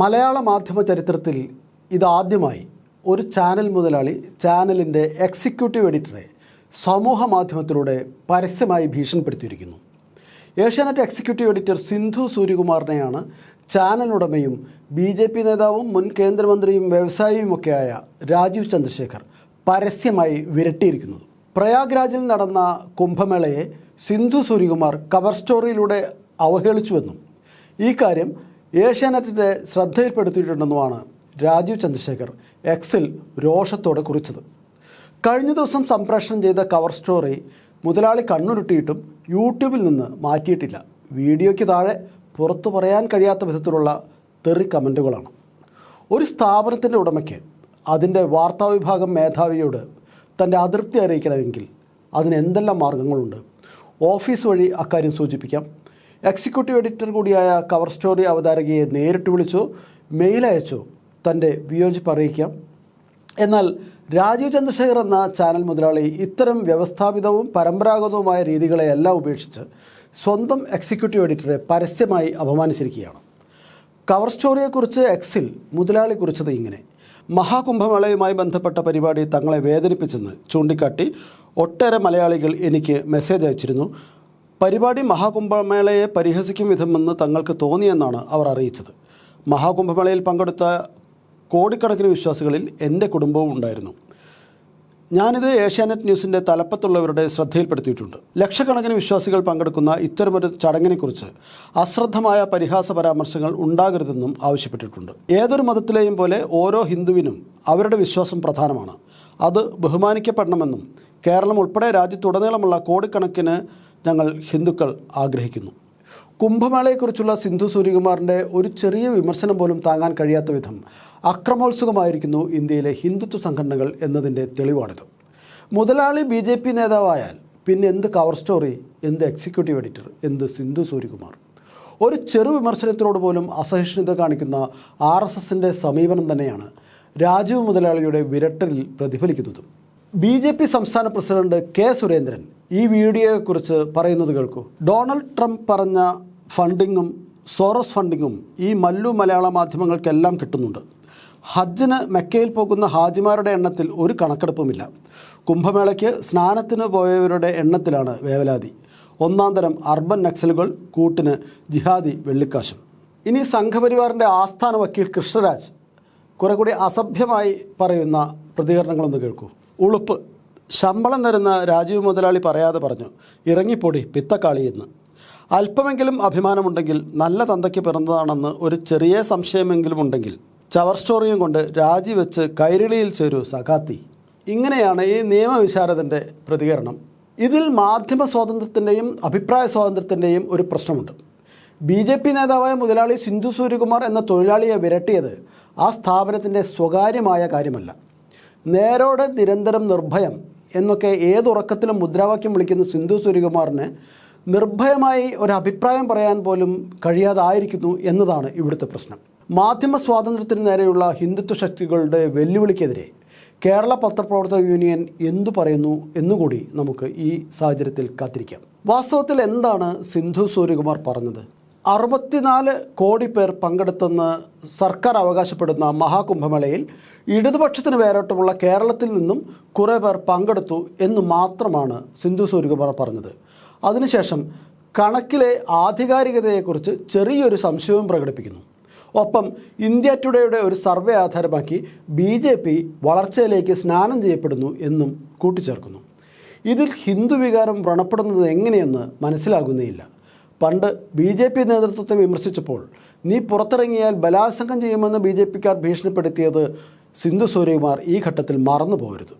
മലയാള മാധ്യമ ചരിത്രത്തിൽ ഇതാദ്യമായി ഒരു ചാനൽ മുതലാളി ചാനലിൻ്റെ എക്സിക്യൂട്ടീവ് എഡിറ്ററെ സമൂഹ മാധ്യമത്തിലൂടെ പരസ്യമായി ഭീഷണിപ്പെടുത്തിയിരിക്കുന്നു. ഏഷ്യാനെറ്റ് എക്സിക്യൂട്ടീവ് എഡിറ്റർ സിന്ധു സൂര്യകുമാറിനെയാണ് ചാനൽ ഉടമയും BJP നേതാവും മുൻ കേന്ദ്രമന്ത്രിയും വ്യവസായിയുമൊക്കെയായ രാജീവ് ചന്ദ്രശേഖർ പരസ്യമായി വിരട്ടിയിരിക്കുന്നത്. പ്രയാഗ്രാജിൽ നടന്ന കുംഭമേളയെ സിന്ധു സൂര്യകുമാർ കവർ സ്റ്റോറിയിലൂടെ അവഹേളിച്ചുവെന്നും ഈ കാര്യം ഏഷ്യാനെറ്റിൻ്റെ ശ്രദ്ധയിൽപ്പെടുത്തിയിട്ടുണ്ടെന്നുമാണ് രാജീവ് ചന്ദ്രശേഖർ എക്സിൽ രോഷത്തോടെ കുറിച്ചത്. കഴിഞ്ഞ ദിവസം സംപ്രേഷണം ചെയ്ത കവർ സ്റ്റോറി മുതലാളി കണ്ണുരുട്ടിയിട്ടും യൂട്യൂബിൽ നിന്ന് മാറ്റിയിട്ടില്ല. വീഡിയോയ്ക്ക് താഴെ പുറത്തു പറയാൻ കഴിയാത്ത വിധത്തിലുള്ള തെറി കമൻറ്റുകളാണ്. ഒരു സ്ഥാപനത്തിൻ്റെ ഉടമയ്ക്ക് അതിൻ്റെ വാർത്താവിഭാഗം മേധാവിയോട് തൻ്റെ അതൃപ്തി അറിയിക്കണമെങ്കിൽ അതിന് എന്തെല്ലാം മാർഗങ്ങളുണ്ട്? ഓഫീസ് വഴി അക്കാര്യം സൂചിപ്പിക്കാം. എക്സിക്യൂട്ടീവ് എഡിറ്റർ കൂടിയായ കവർ സ്റ്റോറി അവതാരകയെ നേരിട്ട് വിളിച്ചോ മെയിൽ അയച്ചോ തൻ്റെ വിയോജിപ്പ് അറിയിക്കാം. എന്നാൽ രാജീവ് ചന്ദ്രശേഖർ എന്ന ചാനൽ മുതലാളി ഇത്തരം വ്യവസ്ഥാപിതവും പരമ്പരാഗതവുമായ രീതികളെയെല്ലാം ഉപേക്ഷിച്ച് സ്വന്തം എക്സിക്യൂട്ടീവ് എഡിറ്ററെ പരസ്യമായി അപമാനിച്ചിരിക്കുകയാണ്. കവർ സ്റ്റോറിയെക്കുറിച്ച് എക്സിൽ മുതലാളി കുറിച്ചത് ഇങ്ങനെ: മഹാകുംഭമേളയുമായി ബന്ധപ്പെട്ട പരിപാടി തങ്ങളെ വേദനിപ്പിച്ചെന്ന് ചൂണ്ടിക്കാട്ടി ഒട്ടേറെ മലയാളികൾ എനിക്ക് മെസ്സേജ് അയച്ചിരുന്നു. പരിപാടി മഹാകുംഭമേളയെ പരിഹസിക്കും വിധമെന്ന് തങ്ങൾക്ക് തോന്നിയെന്നാണ് അവർ അറിയിച്ചത്. മഹാകുംഭമേളയിൽ പങ്കെടുത്ത കോടിക്കണക്കിന് വിശ്വാസികളിൽ എൻ്റെ കുടുംബവും ഉണ്ടായിരുന്നു. ഞാനിത് ഏഷ്യാനെറ്റ് ന്യൂസിൻ്റെ തലപ്പത്തുള്ളവരുടെ ശ്രദ്ധയിൽപ്പെടുത്തിയിട്ടുണ്ട്. ലക്ഷക്കണക്കിന് വിശ്വാസികൾ പങ്കെടുക്കുന്ന ഇത്തരമൊരു ചടങ്ങിനെക്കുറിച്ച് അശ്രദ്ധമായ പരിഹാസ പരാമർശങ്ങൾ ഉണ്ടാകരുതെന്നും ആവശ്യപ്പെട്ടിട്ടുണ്ട്. ഏതൊരു മതത്തിലെയും പോലെ ഓരോ ഹിന്ദുവിനും അവരുടെ വിശ്വാസം പ്രധാനമാണ്. അത് ബഹുമാനിക്കപ്പെടണമെന്നും കേരളം ഉൾപ്പെടെ രാജ്യത്തുടനീളമുള്ള കോടിക്കണക്കിന് ഞങ്ങൾ ഹിന്ദുക്കൾ ആഗ്രഹിക്കുന്നു. കുംഭമേളയെക്കുറിച്ചുള്ള സിന്ധു സൂര്യകുമാറിൻ്റെ ഒരു ചെറിയ വിമർശനം പോലും താങ്ങാൻ കഴിയാത്ത വിധം അക്രമോത്സുകമായിരിക്കുന്നു ഇന്ത്യയിലെ ഹിന്ദുത്വ സംഘടനകൾ എന്നതിൻ്റെ തെളിവാണിത്. മുതലാളി BJP നേതാവായാൽ പിന്നെ എന്ത് കവർ സ്റ്റോറി, എന്ത് എക്സിക്യൂട്ടീവ് എഡിറ്റർ, എന്ത് സിന്ധു സൂര്യകുമാർ? ഒരു ചെറു വിമർശനത്തിനോട് പോലും അസഹിഷ്ണുത കാണിക്കുന്ന RSSൻ്റെ സമീപനം തന്നെയാണ് രാജീവ് മുതലാളിയുടെ വിരട്ടലിൽ പ്രതിഫലിക്കുന്നത്. BJP സംസ്ഥാന പ്രസിഡന്റ് K. സുരേന്ദ്രൻ ഈ വീഡിയോയെക്കുറിച്ച് പറയുന്നത് കേൾക്കൂ. ഡൊണാൾഡ് ട്രംപ് പറഞ്ഞ ഫണ്ടിങ്ങും സോറസ് ഫണ്ടിങ്ങും ഈ മല്ലു മലയാള മാധ്യമങ്ങൾക്കെല്ലാം കിട്ടുന്നുണ്ട്. ഹജ്ജിന് മെക്കയിൽ പോകുന്ന ഹാജിമാരുടെ എണ്ണത്തിൽ ഒരു കണക്കെടുപ്പുമില്ല. കുംഭമേളയ്ക്ക് സ്നാനത്തിന് പോയവരുടെ എണ്ണത്തിലാണ് വേവലാതി. ഒന്നാം തരം അർബൻ നക്സലുകൾ, കൂട്ടിന് ജിഹാദി വെള്ളിക്കാശും. ഇനി സംഘപരിവാറിൻ്റെ ആസ്ഥാന വക്കീൽ കൃഷ്ണരാജ് കുറെ കൂടി അസഭ്യമായി പറയുന്ന പ്രതികരണങ്ങളൊന്ന് കേൾക്കൂ. ഉളുപ്പ്: ശമ്പളം തരുന്ന രാജീവ് മുതലാളി പറയാതെ പറഞ്ഞു, ഇറങ്ങിപ്പൊടി പിത്തക്കാളിയെന്ന്. അല്പമെങ്കിലും അഭിമാനമുണ്ടെങ്കിൽ നല്ല തന്തയ്ക്ക് പിറന്നതാണെന്ന് ഒരു ചെറിയ സംശയമെങ്കിലും ഉണ്ടെങ്കിൽ ചവർ സ്റ്റോറിയും കൊണ്ട് രാജിവെച്ച് കൈരളിയിൽ ചേരൂ സഖാത്തി. ഇങ്ങനെയാണ് ഈ നിയമവിശാരദൻ്റെ പ്രതികരണം. ഇതിൽ മാധ്യമ സ്വാതന്ത്ര്യത്തിൻ്റെയും അഭിപ്രായ സ്വാതന്ത്ര്യത്തിൻ്റെയും ഒരു പ്രശ്നമുണ്ട്. BJP നേതാവായ മുതലാളി സിന്ധു സൂര്യകുമാർ എന്ന തൊഴിലാളിയെ വിരട്ടിയത് ആ സ്ഥാപനത്തിൻ്റെ സ്വകാര്യമായ കാര്യമല്ല. നേരോടെ നിരന്തരം നിർഭയം എന്നൊക്കെ ഏതുറക്കത്തിലും മുദ്രാവാക്യം വിളിക്കുന്ന സിന്ധു സൂര്യകുമാറിന് നിർഭയമായി ഒരു അഭിപ്രായം പറയാൻ പോലും കഴിയാതായിരിക്കുന്നു എന്നതാണ് ഇവിടുത്തെ പ്രശ്നം. മാധ്യമ സ്വാതന്ത്ര്യത്തിന് നേരെയുള്ള ഹിന്ദുത്വ ശക്തികളുടെ വെല്ലുവിളിക്കെതിരെ കേരള പത്രപ്രവർത്തക യൂണിയൻ എന്തു പറയുന്നു എന്നുകൂടി നമുക്ക് ഈ സാഹചര്യത്തിൽ കാത്തിരിക്കാം. വാസ്തവത്തിൽ എന്താണ് സിന്ധു സൂര്യകുമാർ പറഞ്ഞത്? 64 കോടി പേർ പങ്കെടുത്തെന്ന് സർക്കാർ അവകാശപ്പെടുന്ന മഹാകുംഭമേളയിൽ ഇടതുപക്ഷത്തിന് വേരോട്ടമുള്ള കേരളത്തിൽ നിന്നും കുറേ പേർ പങ്കെടുത്തു എന്ന് മാത്രമാണ് സിന്ധു സൂര്യകുമാർ പറഞ്ഞത്. അതിനുശേഷം കണക്കിലെ ആധികാരികതയെക്കുറിച്ച് ചെറിയൊരു സംശയവും പ്രകടിപ്പിക്കുന്നു. ഒപ്പം ഇന്ത്യ ടുഡേയുടെ ഒരു സർവേ ആധാരമാക്കി BJP വളർച്ചയിലേക്ക് സ്നാനം ചെയ്യപ്പെടുന്നു എന്നും കൂട്ടിച്ചേർക്കുന്നു. ഇതിൽ ഹിന്ദു വികാരം വ്രണപ്പെടുന്നത് എങ്ങനെയെന്ന് മനസ്സിലാകുന്നേയില്ല. പണ്ട് BJP നേതൃത്വത്തെ വിമർശിച്ചപ്പോൾ നീ പുറത്തിറങ്ങിയാൽ ബലാത്സംഗം ചെയ്യുമെന്ന് BJPക്കാർ ഭീഷണിപ്പെടുത്തിയത് സിന്ധു സൂര്യകുമാർ ഈ ഘട്ടത്തിൽ മറന്നു പോകരുത്.